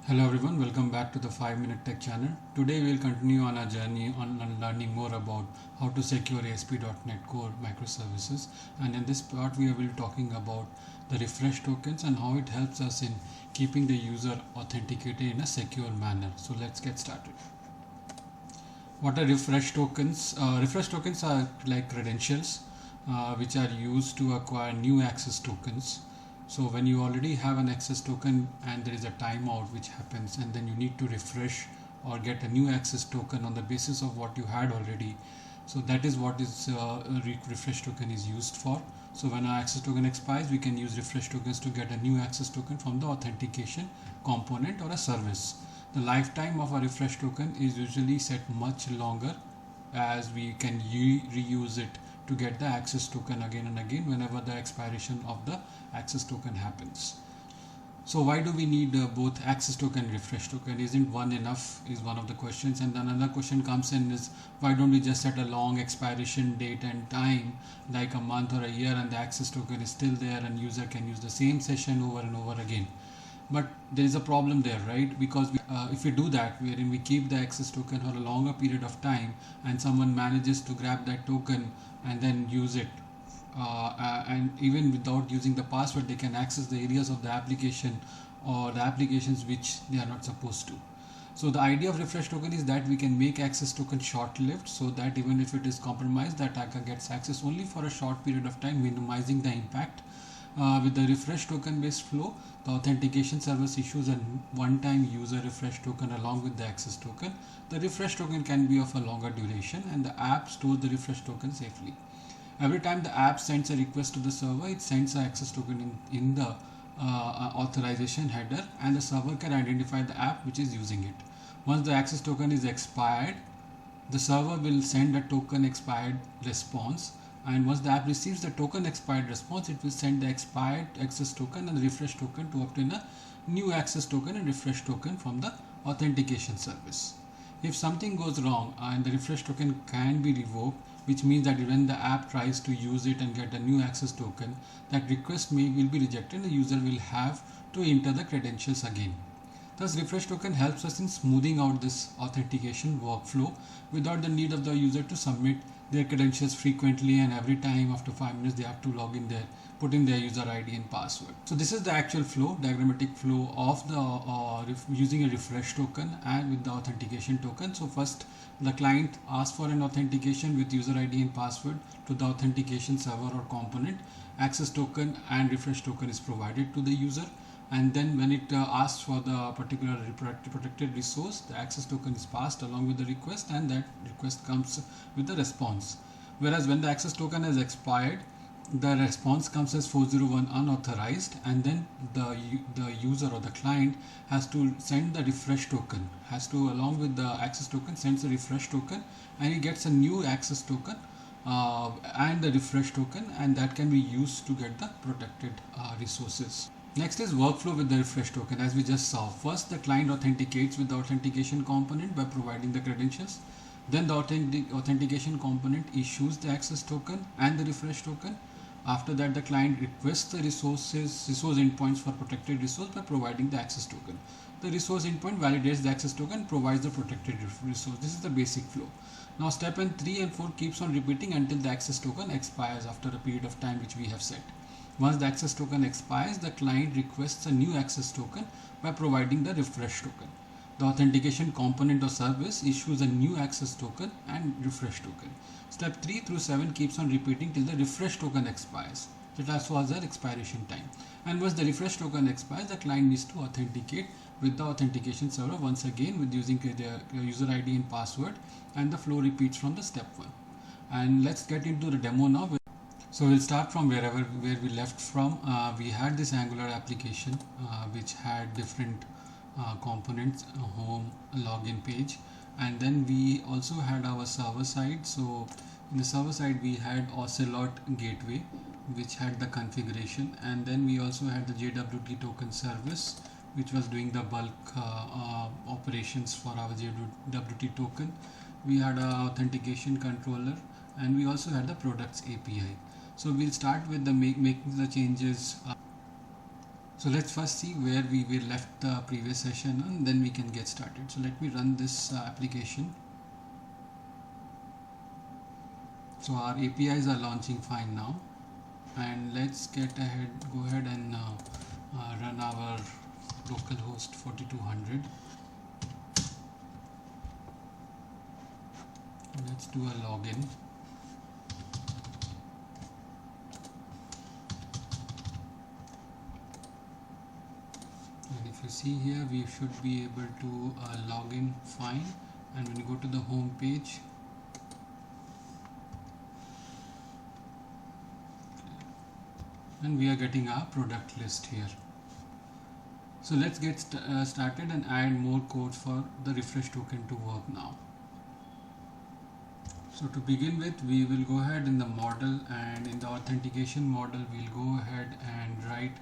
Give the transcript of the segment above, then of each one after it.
Hello everyone, welcome back to the 5 Minute Tech channel. Today we'll continue on our journey on learning more about how to secure ASP.NET Core microservices, and in this part we will be talking about the refresh tokens and how it helps us in keeping the user authenticated in a secure manner. So let's get started. What are refresh tokens? Refresh tokens are like credentials which are used to acquire new access tokens. So when you already have an access token and there is a timeout which happens, and then you need to refresh or get a new access token on the basis of what you had already. So that is what is refresh token is used for. So when our access token expires, we can use refresh tokens to get a new access token from the authentication component or a service. The lifetime of a refresh token is usually set much longer, as we can reuse it to get the access token again and again whenever the expiration of the access token happens. So why do we need both access token and refresh token? Isn't one enough is one of the questions. And then another question comes in is, why don't we just set a long expiration date and time, like a month or a year, and the access token is still there and user can use the same session over and over again? But there is a problem there, right? Because if we do that, wherein we keep the access token for a longer period of time and someone manages to grab that token and then use it, and even without using the password, they can access the areas of the application or the applications which they are not supposed to. So the idea of refresh token is that we can make access token short-lived, so that even if it is compromised, the attacker gets access only for a short period of time, minimizing the impact. With the refresh token based flow, the authentication service issues a one-time user refresh token along with the access token. The refresh token can be of a longer duration, and the app stores the refresh token safely. Every time the app sends a request to the server, it sends an access token in the authorization header, and the server can identify the app which is using it. Once the access token is expired, the server will send a token expired response, and once the app receives the token expired response, it will send the expired access token and the refresh token to obtain a new access token and refresh token from the authentication service. If something goes wrong and the refresh token can be revoked, which means that when the app tries to use it and get a new access token, that request will be rejected and the user will have to enter the credentials again. Thus, refresh token helps us in smoothing out this authentication workflow without the need of the user to submit their credentials frequently, and every time after 5 minutes they have to log in there, put in their user ID and password. So this is the actual flow, diagrammatic flow of the using a refresh token and with the authentication token. So first, the client asks for an authentication with user ID and password to the authentication server or component. Access token and refresh token is provided to the user, and then when it asks for the particular protected resource, the access token is passed along with the request, and that request comes with the response. Whereas when the access token has expired, the response comes as 401 unauthorized, and then the user or the client has to send the refresh token, has to along with the access token sends a refresh token, and he gets a new access token and the refresh token, and that can be used to get the protected resources. Next is workflow with the refresh token. As we just saw, first the client authenticates with the authentication component by providing the credentials. Then the authentication component issues the access token and the refresh token. After that, the client requests the resource endpoints for protected resource by providing the access token. The resource endpoint validates the access token, provides the protected resource. This is the basic flow. Now step 3 and 4 keeps on repeating until the access token expires after a period of time which we have set. Once the access token expires, the client requests a new access token by providing the refresh token. The authentication component or service issues a new access token and refresh token. Step 3 through 7 keeps on repeating till the refresh token expires. That also has an expiration time. And once the refresh token expires, the client needs to authenticate with the authentication server once again with using the user ID and password, and the flow repeats from the step 1. And let's get into the demo now. So we'll start from where we left from. We had this Angular application which had different components, home, login page, and then we also had our server side. So in the server side we had Ocelot gateway which had the configuration, and then we also had the JWT token service which was doing the bulk operations for our JWT token. We had our authentication controller, and we also had the products API. So we'll start with the making the changes So let's first see where we left the previous session, and then we can get started. So let me run this application. So our APIs are launching fine now, and let's go ahead and run our localhost 4200. Let's do a login. And if you see here, we should be able to log in fine. And when you go to the home page, and we are getting our product list here. So let's get started and add more code for the refresh token to work now. So to begin with, we will go ahead in the model, and in the authentication model we'll go ahead and write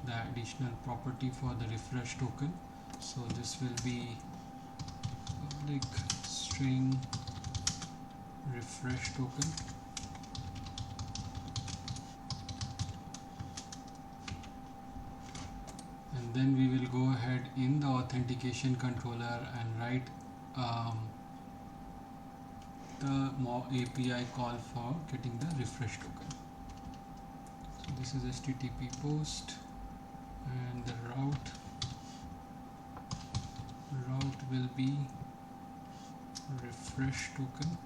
the additional property for the refresh token. So this will be public string refresh token. And then we will go ahead in the authentication controller and write the API call for getting the refresh token. So this is HTTP post, and the route will be refresh token.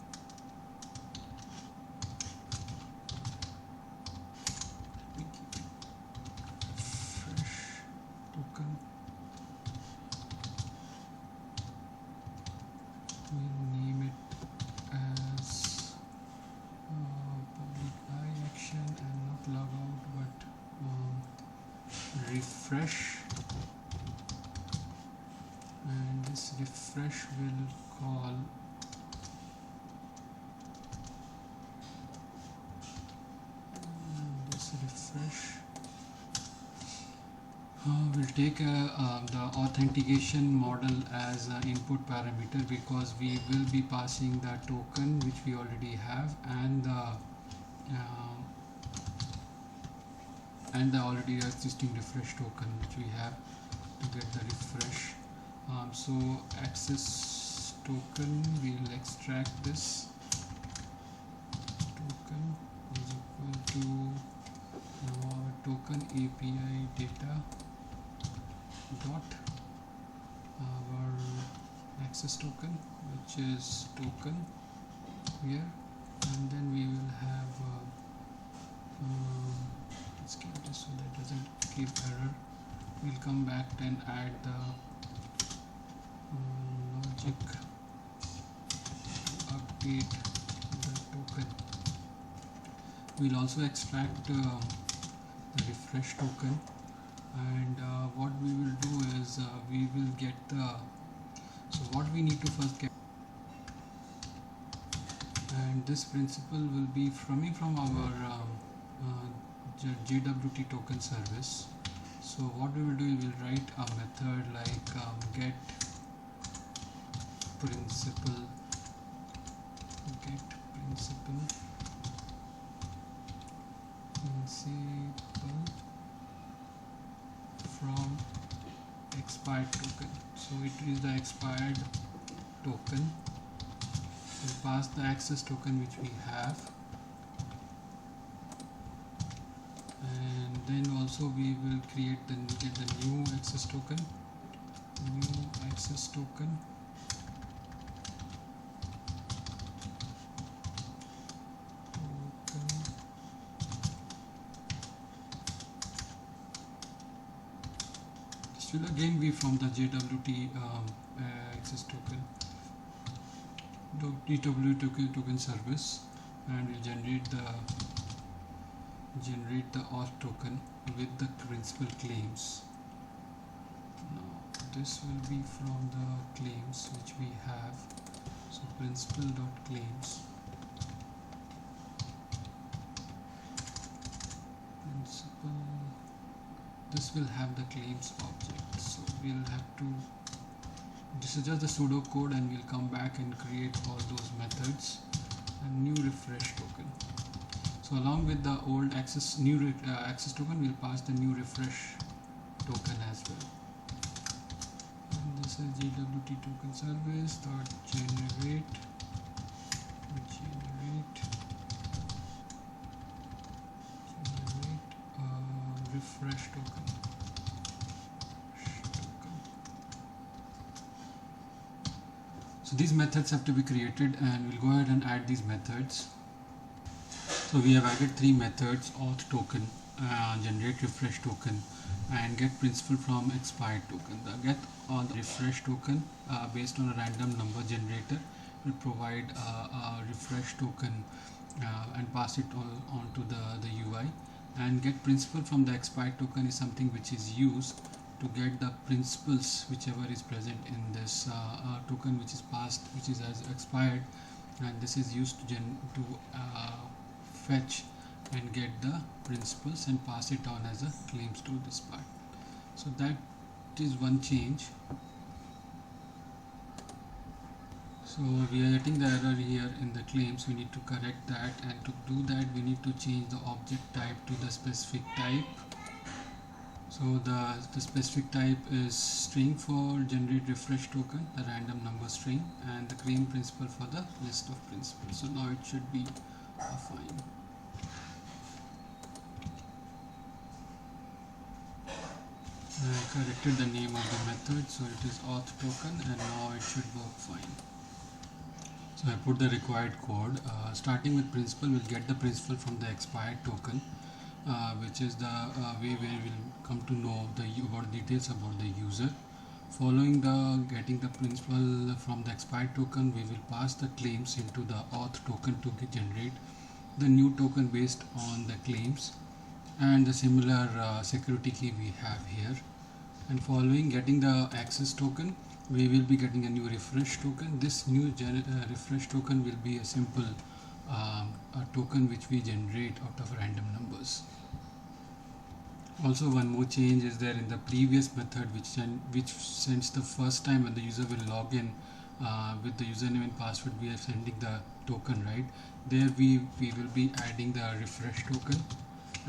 We'll name it as public eye action and not logout, but refresh, and this refresh will call this refresh. We'll take the authentication model as an input parameter, because we will be passing the token which we already have and the already existing refresh token which we have to get the refresh. So access token, we'll extract this token is equal to our token API data dot our access token, which is token here, and then we will have let's get this so that doesn't give error. We'll come back and add the logic to update the token. We'll also extract the refresh token, and what we will do is we will get the, so what we need to first get, and this principle will be coming from our JWT token service. So what we will do, we will write a method like get principle from expired token. So it is the expired token. We'll pass the access token which we have, and then also we will get the new access token. This will again be from the JWT access token, token service, and we'll generate the auth token with the principal claims. Now this will be from the claims which we have. So principal.claims, this will have the claims object. So we'll have to, this is just the pseudo code, and we'll come back and create all those methods. And new refresh token, so along with the old access access token, we'll pass the new refresh token as well. And this is JWT token service dot generate refresh token. So these methods have to be created, and we'll go ahead and add these methods. So we have added three methods: auth token, generate refresh token, and get principal from expired token. The get on the refresh token based on a random number generator will provide a refresh token and pass it on to the UI. And get principal from the expired token is something which is used to get the principals whichever is present in this token which is passed, which is as expired, and this is used to fetch and get the principals and pass it on as a claims to this part. So that is one change. So we are getting the error here in the claims. We need to correct that, and to do that we need to change the object type to the specific type. So the specific type is string for generate refresh token, the random number string, and the claim principal for the list of principals. So now it should be fine. I corrected the name of the method, so it is auth token, and now it should work fine. So I put the required code. Starting with principal, we'll get the principal from the expired token, which is the way where we'll come to know about details about the user. Following the getting the principal from the expired token, we will pass the claims into the auth token to generate the new token based on the claims, and the similar security key we have here. And following getting the access token, we will be getting a new refresh token. This new refresh token will be a simple a token which we generate out of random numbers. Also, one more change is there in the previous method which sends the first time when the user will log in with the username and password. We are sending the token, right? There we will be adding the refresh token,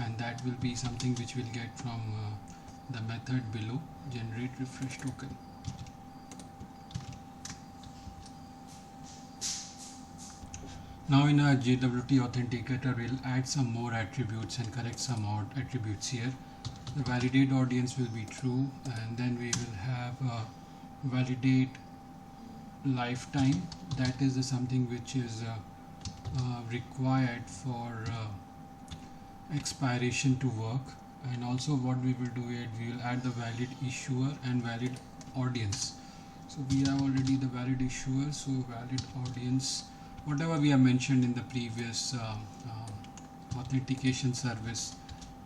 and that will be something which we'll get from the method below, generate refresh token. Now in our JWT authenticator, we'll add some more attributes and correct some more attributes here. The validate audience will be true, and then we will have validate lifetime. That is something which is required for expiration to work. And also what we will do is we will add the valid issuer and valid audience. So we have already the valid issuer, so valid audience, whatever we have mentioned in the previous authentication service,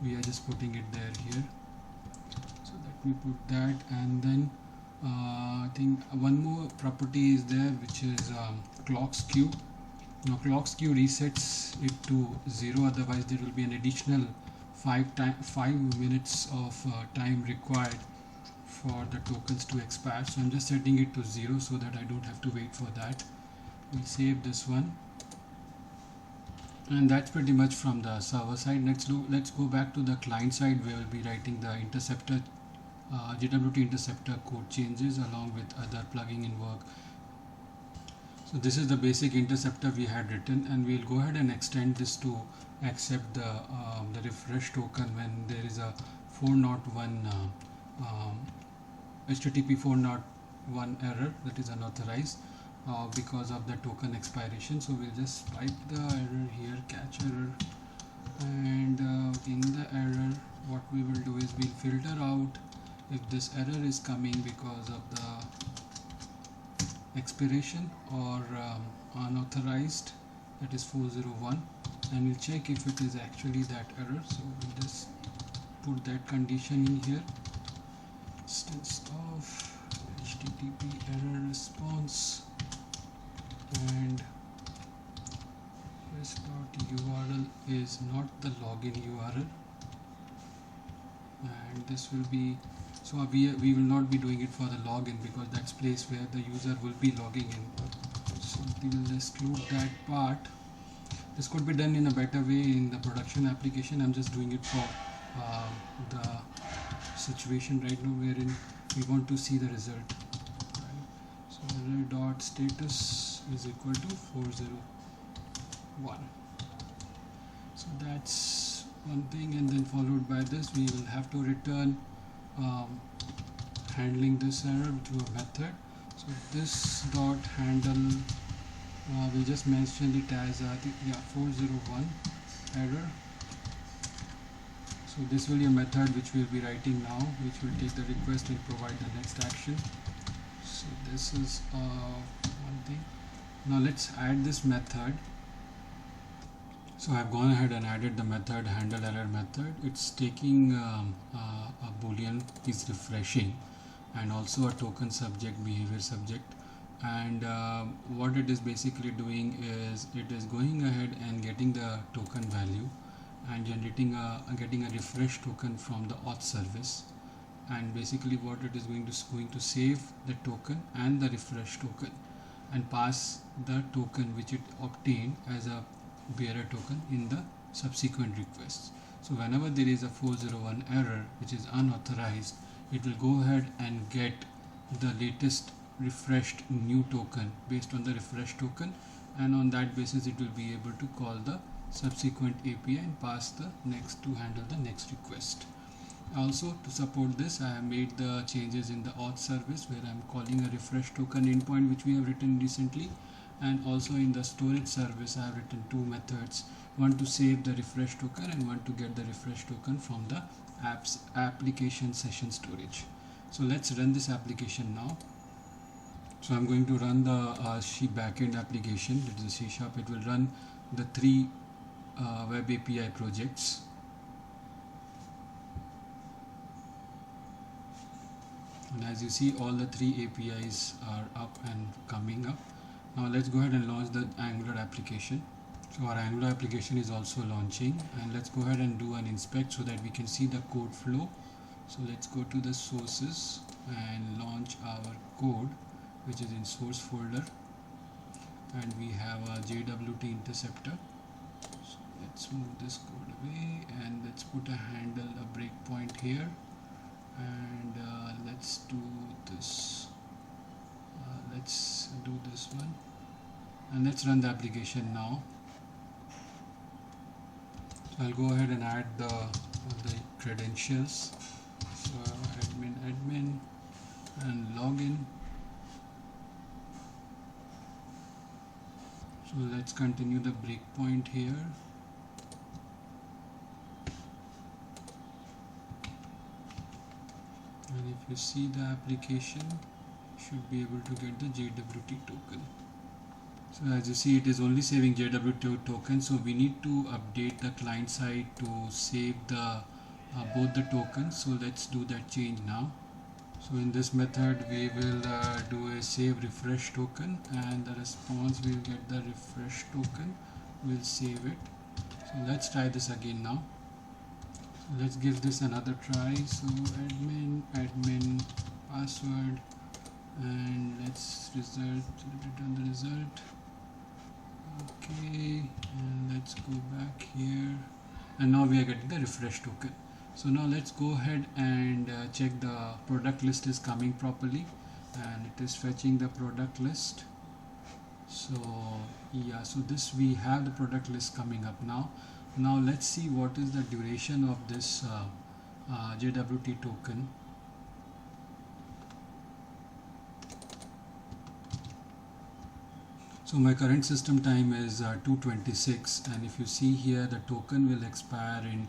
we are just putting it there here. So let me put that, and then I think one more property is there, which is clock skew. Now clock skew resets it to 0, otherwise there will be an additional 5 minutes of time required for the tokens to expire. So I'm just setting it to 0 so that I don't have to wait for that. We'll save this one, and that's pretty much from the server side. Let's go back to the client side, where we'll be writing the interceptor JWT interceptor code changes along with other plugging in work. So this is the basic interceptor we had written, and we'll go ahead and extend this to accept the refresh token when there is a 401 HTTP 401 error that is unauthorized because of the token expiration. So we'll just type the error here, catch error, and in the error what we will do is we'll filter out if this error is coming because of the expiration or unauthorized, that is 401, and we'll check if it is actually that error. So we'll just put that condition in here, instance of HTTP error response, and this.url is not the login URL, and this will be, so we will not be doing it for the login because that's place where the user will be logging in. So we will exclude that part. This could be done in a better way in the production application. I'm just doing it for the situation right now wherein we want to see the result, right? So error dot status is equal to 401. So that's one thing, and then followed by this we will have to return handling this error through a method. So this dot handle, we'll just mention it as 401 error. So this will be a method which we'll be writing now, which will take the request and provide the next action. So this is one thing. Now let's add this method. So I've gone ahead and added the method handle error method. It's taking a boolean, is refreshing, and also a token subject, behavior subject. And what it is basically doing is it is going ahead and getting the token value and generating getting a refresh token from the auth service. And basically what it is going to save the token and the refresh token and pass the token which it obtained as a bearer token in the subsequent requests. So whenever there is a 401 error which is unauthorized, it will go ahead and get the latest refreshed new token based on the refresh token, and on that basis it will be able to call the subsequent API and pass the next to handle the next request. Also, to support this, I have made the changes in the auth service where I am calling a refresh token endpoint which we have written recently, and also in the storage service I have written two methods, one to save the refresh token and one to get the refresh token from the application session storage. So let's run this application now. So I'm going to run the C backend application, that is the C#. It will run the three web API projects. And as you see, all the three APIs are up and coming up. Now let's go ahead and launch the Angular application. So our Angular application is also launching, and let's go ahead and do an inspect so that we can see the code flow. So let's go to the sources and launch our code, which is in source folder, and we have a JWT interceptor. So let's move this code away and let's put a handle, a breakpoint here, and let's do this. Let's do this one, and let's run the application now. So I'll go ahead and add the credentials. So admin and login. So let's continue the breakpoint here. And if you see the application, you should be able to get the JWT token. So as you see, it is only saving JWT token, so we need to update the client side to save the both the tokens. So let's do that change now. So in this method we will do a save refresh token, and the response will get the refresh token, we'll save it. So let's try this again now. So let's give this another try. So admin password, and let's return the result. Okay, and let's go back here, and now we are getting the refresh token. So now let's go ahead and check the product list is coming properly, and it is fetching the product list. So yeah, so this we have the product list coming up now. Now let's see what is the duration of this JWT token. So my current system time is 2:26, and if you see here, the token will expire in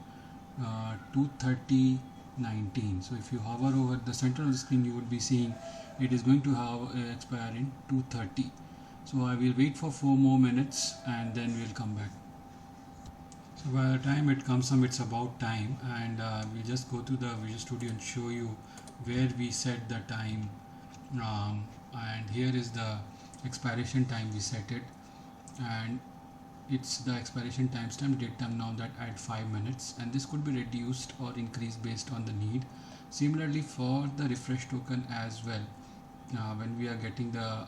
2:30:19. So if you hover over the center of the screen, you would be seeing it is going to have expire in 2:30. So I will wait for 4 more minutes and then we'll come back. So by the time it comes up, it's about time, and we'll just go to the Visual Studio and show you where we set the time. And here is the expiration time we set it, and it's the expiration timestamp datetime now that at 5 minutes, and this could be reduced or increased based on the need. Similarly for the refresh token as well, when we are getting the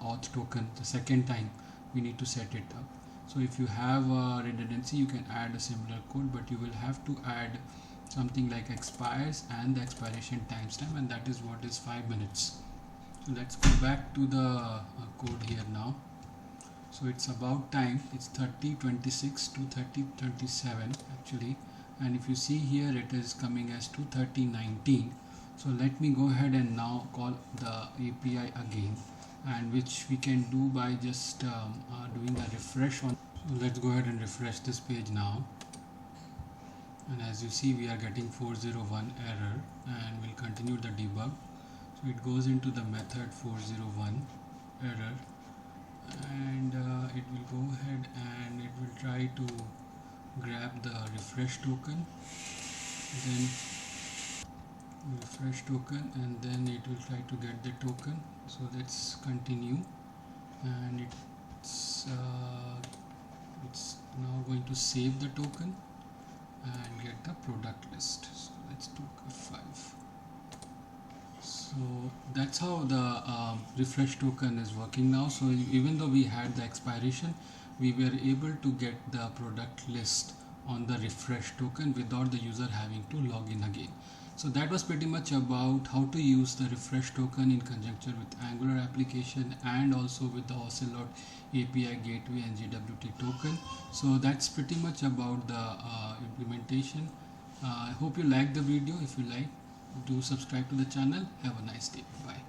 auth token the second time, we need to set it up. So if you have redundancy, you can add a similar code, but you will have to add something like expires and the expiration timestamp, and that is what is 5 minutes. So let's go back to the code here now. So it's about time, it's 30:26 to 30:27 actually, and if you see here it is coming as 2:30:19. So let me go ahead and now call the API again, and which we can do by just doing a refresh on. So let's go ahead and refresh this page now, and as you see we are getting 401 error, and we'll continue the debug. So it goes into the method 401 error, and it will go ahead and it will try to grab the refresh token, then refresh token, and then it will try to get the token. So let's continue, and it's now going to save the token and get the product list. So let's do F5. So that's how the refresh token is working now. So even though we had the expiration, we were able to get the product list on the refresh token without the user having to log in again. So that was pretty much about how to use the refresh token in conjunction with Angular application and also with the Ocelot API gateway and JWT token. So that's pretty much about the implementation. I hope you liked the video. If you like, do subscribe to the channel. Have a nice day. Bye.